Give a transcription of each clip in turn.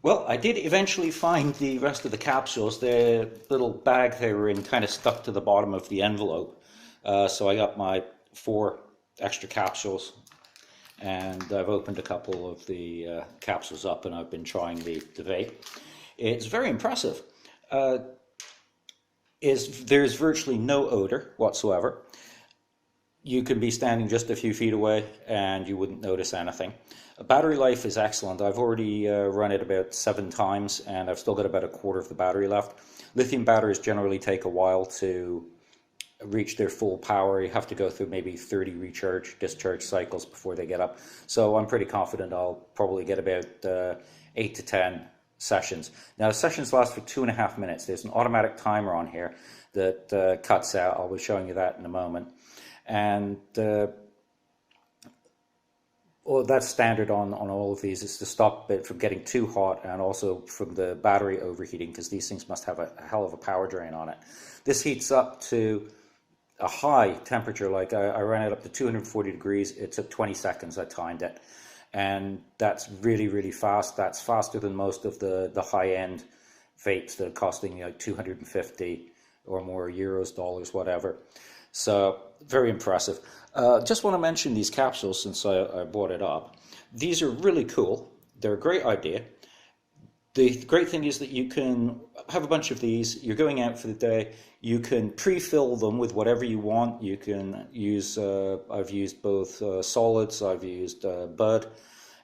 Well, I did eventually find the rest of the capsules. The little bag they were in kind of stuck to the bottom of the envelope. So I got my four extra capsules, and I've opened a couple of the capsules up, and I've been trying the vape. It's very impressive. Uh, there's virtually no odor whatsoever. You can be standing just a few feet away and you wouldn't notice anything. Battery life is excellent. I've already run it about 7 times and I've still got about a quarter of the battery left. Lithium batteries generally take a while to reach their full power. You have to go through maybe 30 recharge, discharge cycles before they get up. So I'm pretty confident I'll probably get about 8 to 10 sessions. Now the sessions last for 2.5 minutes. There's an automatic timer on here that cuts out. I'll be showing you that in a moment. And well, that's standard on all of these. It's to stop it from getting too hot and also from the battery overheating, because these things must have a hell of a power drain on it. This heats up to a high temperature, like I ran it up to 240 degrees. It took 20 seconds, I timed it. And that's really, really fast. That's faster than most of the high-end vapes that are costing like 250 or more euros, dollars, whatever. So very impressive. Just want to mention these capsules since I brought it up. These are really cool. They're a great idea. The great thing is that you can have a bunch of these. You're going out for the day. You can pre-fill them with whatever you want. You can use, I've used both solids, I've used bud,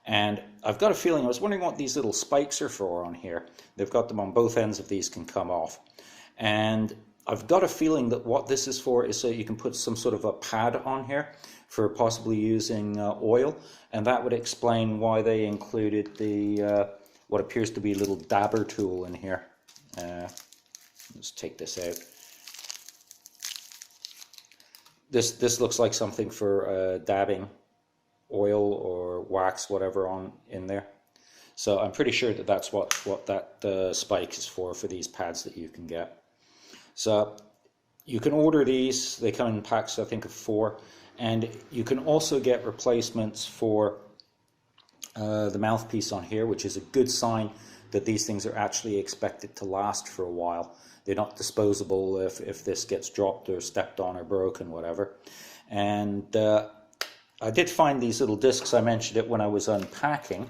and I've got a feeling, I was wondering what these little spikes are for on here. They've got them on both ends of these, can come off. And I've got a feeling that what this is for is so you can put some sort of a pad on here for possibly using oil, and that would explain why they included the what appears to be a little dabber tool in here. Let's take this out. This looks like something for dabbing oil or wax, whatever, on in there. So I'm pretty sure that that's what that spike is for these pads that you can get. So you can order these. They come in packs, I think, of 4. And you can also get replacements for the mouthpiece on here, which is a good sign that these things are actually expected to last for a while. They're not disposable if this gets dropped or stepped on or broken, whatever. And I did find these little discs. I mentioned it when I was unpacking.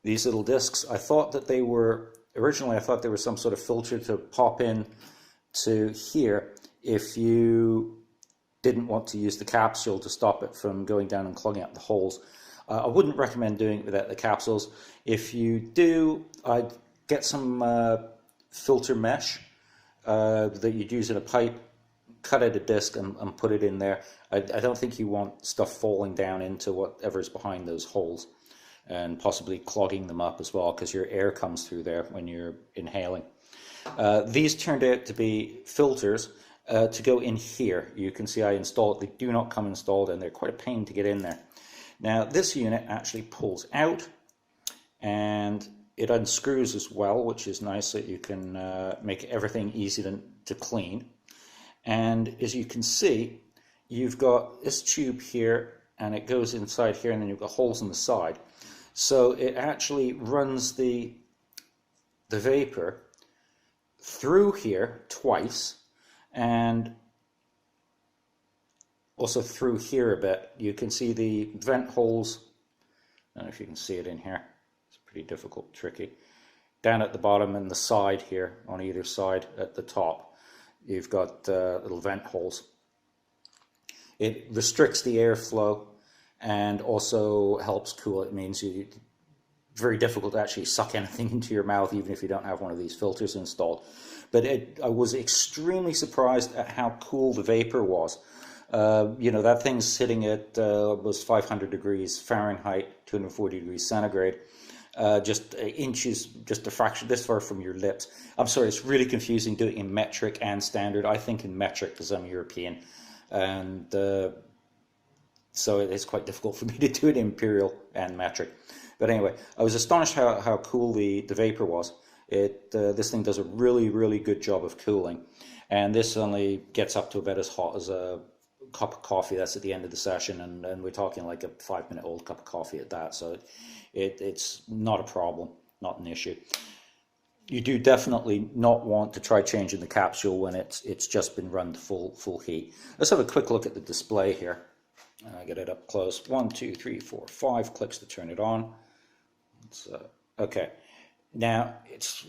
These little discs, I thought that they were, originally I thought they were some sort of filter to pop in to here if you didn't want to use the capsule to stop it from going down and clogging up the holes. I wouldn't recommend doing it without the capsules. If you do, I'd get some filter mesh that you'd use in a pipe, cut out a disc and put it in there. I don't think you want stuff falling down into whatever's behind those holes and possibly clogging them up as well, because your air comes through there when you're inhaling. These turned out to be filters to go in here. You can see I installed, they do not come installed, and they're quite a pain to get in there. Now this unit actually pulls out and it unscrews as well, which is nice, that you can make everything easy to clean. And as you can see, you've got this tube here and it goes inside here, and then you've got holes in the side. So it actually runs the vapor through here twice, and also through here a bit. You can see the vent holes. I don't know if you can see it in here. It's pretty difficult, tricky. Down at the bottom and the side here, on either side at the top, you've got little vent holes. It restricts the airflow and also helps cool. It means it's very difficult to actually suck anything into your mouth, even if you don't have one of these filters installed. But I was extremely surprised at how cool the vapor was. You know, that thing's sitting at was 500 degrees Fahrenheit, 240 degrees centigrade, just inches, just a fraction this far from your lips. I'm sorry, it's really confusing doing it in metric and standard. I think in metric because I'm European, and so it's quite difficult for me to do it in imperial and metric. But anyway, I was astonished how cool the vapor was. This thing does a really, really good job of cooling, and this only gets up to about as hot as a cup of coffee. That's at the end of the session, and we're talking like a 5-minute old cup of coffee at that. So it's not a problem, not an issue. You do definitely not want to try changing the capsule when it's just been run to full heat. Let's have a quick look at the display here. Get it up close. 1, 2, 3, 4, 5 clicks to turn it on. Okay. Now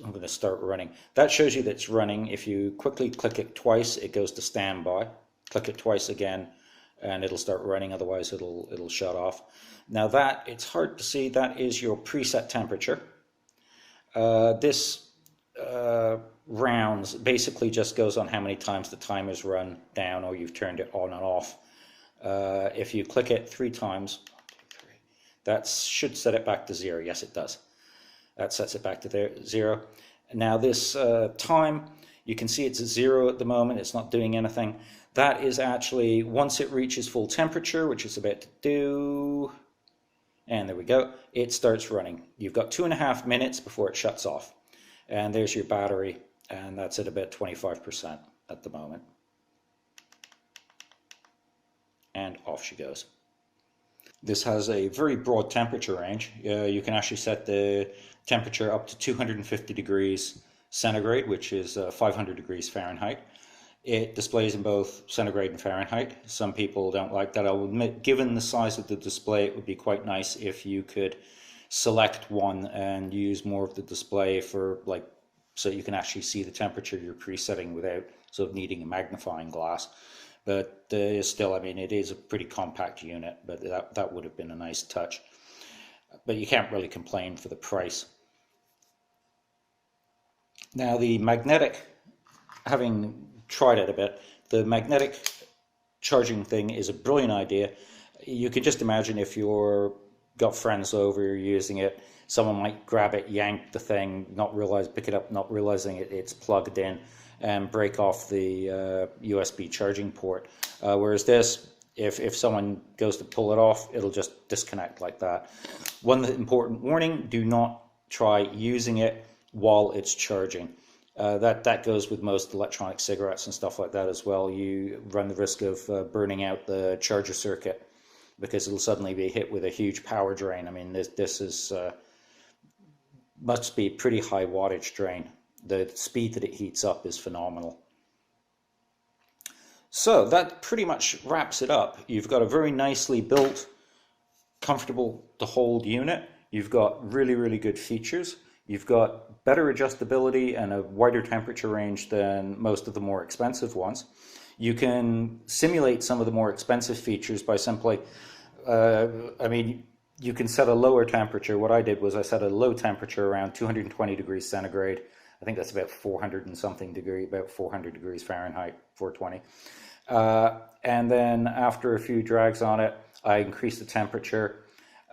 I'm going to start running. That shows you that it's running. If you quickly click it twice, it goes to standby. Click it twice again, and it'll start running. Otherwise, it'll shut off. Now it's hard to see. That is your preset temperature. This rounds basically just goes on how many times the timer's run down or you've turned it on and off. If you click it 3 times, that should set it back to 0. Yes, it does. That sets it back to 0. Now this time, you can see it's at 0 at the moment. It's not doing anything. That is actually once it reaches full temperature, which it's about to do. And there we go. It starts running. You've got 2.5 minutes before it shuts off. And there's your battery, and that's at about 25% at the moment. And off she goes. This has a very broad temperature range. You can actually set the temperature up to 250 degrees centigrade, which is 500 degrees Fahrenheit. It displays in both centigrade and Fahrenheit. Some people don't like that. I'll admit, given the size of the display, it would be quite nice if you could select one and use more of the display for so you can actually see the temperature you're presetting without sort of needing a magnifying glass. But still, I mean, it is a pretty compact unit, but that would have been a nice touch. But you can't really complain for the price. Now the magnetic, having tried it a bit, the magnetic charging thing is a brilliant idea. You can just imagine if you're got friends over, you're using it, someone might grab it, yank the thing, pick it up, not realizing it's plugged in, and break off the USB charging port. Whereas this, if someone goes to pull it off, it'll just disconnect like that. One important warning: do not try using it while it's charging. That goes with most electronic cigarettes and stuff like that as well. You run the risk of burning out the charger circuit, because it'll suddenly be hit with a huge power drain. I mean, this is must be pretty high wattage drain. The speed that it heats up is phenomenal. So that pretty much wraps it up. You've got a very nicely built, comfortable to hold unit. You've got really, really good features. You've got better adjustability and a wider temperature range than most of the more expensive ones. You can simulate some of the more expensive features by simply, you can set a lower temperature. What I did was I set a low temperature around 220 degrees centigrade. I think that's about 400 and something degree, about 400 degrees Fahrenheit, 420. And then after a few drags on it, I increased the temperature,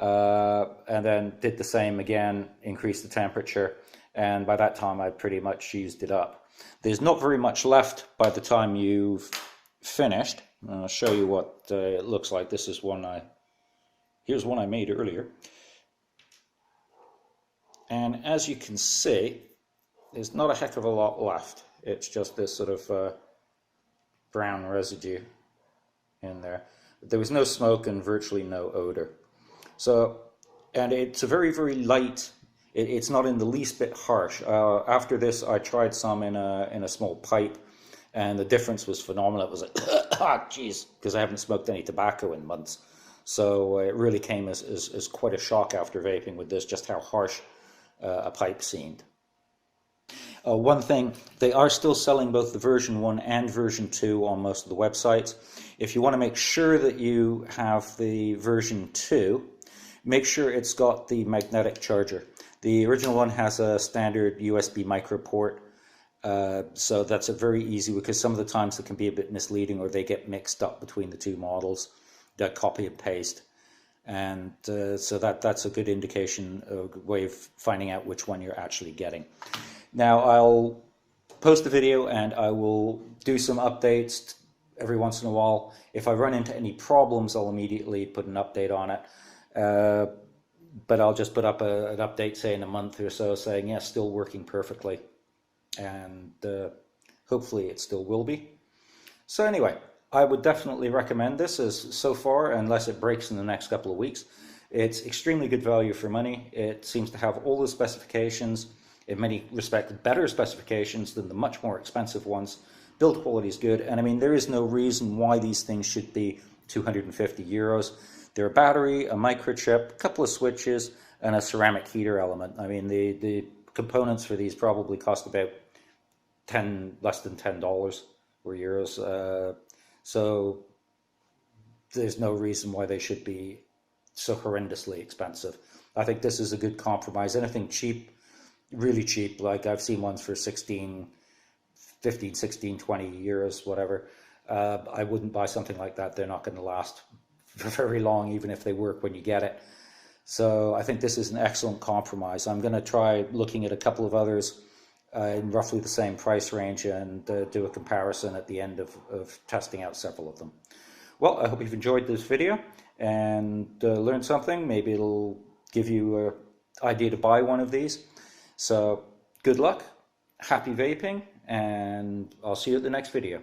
and then did the same again, increased the temperature, and by that time I pretty much used it up. There's not very much left by the time you've finished. I'll show you what it looks like. This is here's one I made earlier. And as you can see, there's not a heck of a lot left. It's just this sort of brown residue in there. There was no smoke and virtually no odor. So, and it's a very, very light. It's not in the least bit harsh. After this, I tried some in a small pipe, and the difference was phenomenal. It was like, ah, geez, because I haven't smoked any tobacco in months. So it really came as quite a shock after vaping with this, just how harsh a pipe seemed. One thing, they are still selling both the version 1 and version 2 on most of the websites. If you want to make sure that you have the version 2, make sure it's got the magnetic charger. The original one has a standard USB micro port, so that's a very easy, because some of the times it can be a bit misleading or they get mixed up between the two models, that copy and paste. And so that's a good indication, a way of finding out which one you're actually getting. Now I'll post the video and I will do some updates every once in a while. If I run into any problems, I'll immediately put an update on it. But I'll just put up an update, say in a month or so, saying, yeah, still working perfectly. And hopefully it still will be. So anyway, I would definitely recommend this as so far, unless it breaks in the next couple of weeks. It's extremely good value for money. It seems to have all the specifications, in many respects better specifications than the much more expensive ones. Build quality is good, and I mean there is no reason why these things should be €250. They're a battery, a microchip, a couple of switches, and a ceramic heater element. I mean the components for these probably cost about less than $10 or euros. So there's no reason why they should be so horrendously expensive. I think this is a good compromise. Anything cheap, really cheap, like I've seen ones for 15, 16, 20 euros, whatever. I wouldn't buy something like that. They're not going to last for very long, even if they work when you get it. So I think this is an excellent compromise. I'm going to try looking at a couple of others in roughly the same price range and do a comparison at the end of testing out several of them. Well, I hope you've enjoyed this video and learned something. Maybe it'll give you an idea to buy one of these. So good luck, happy vaping, and I'll see you at the next video.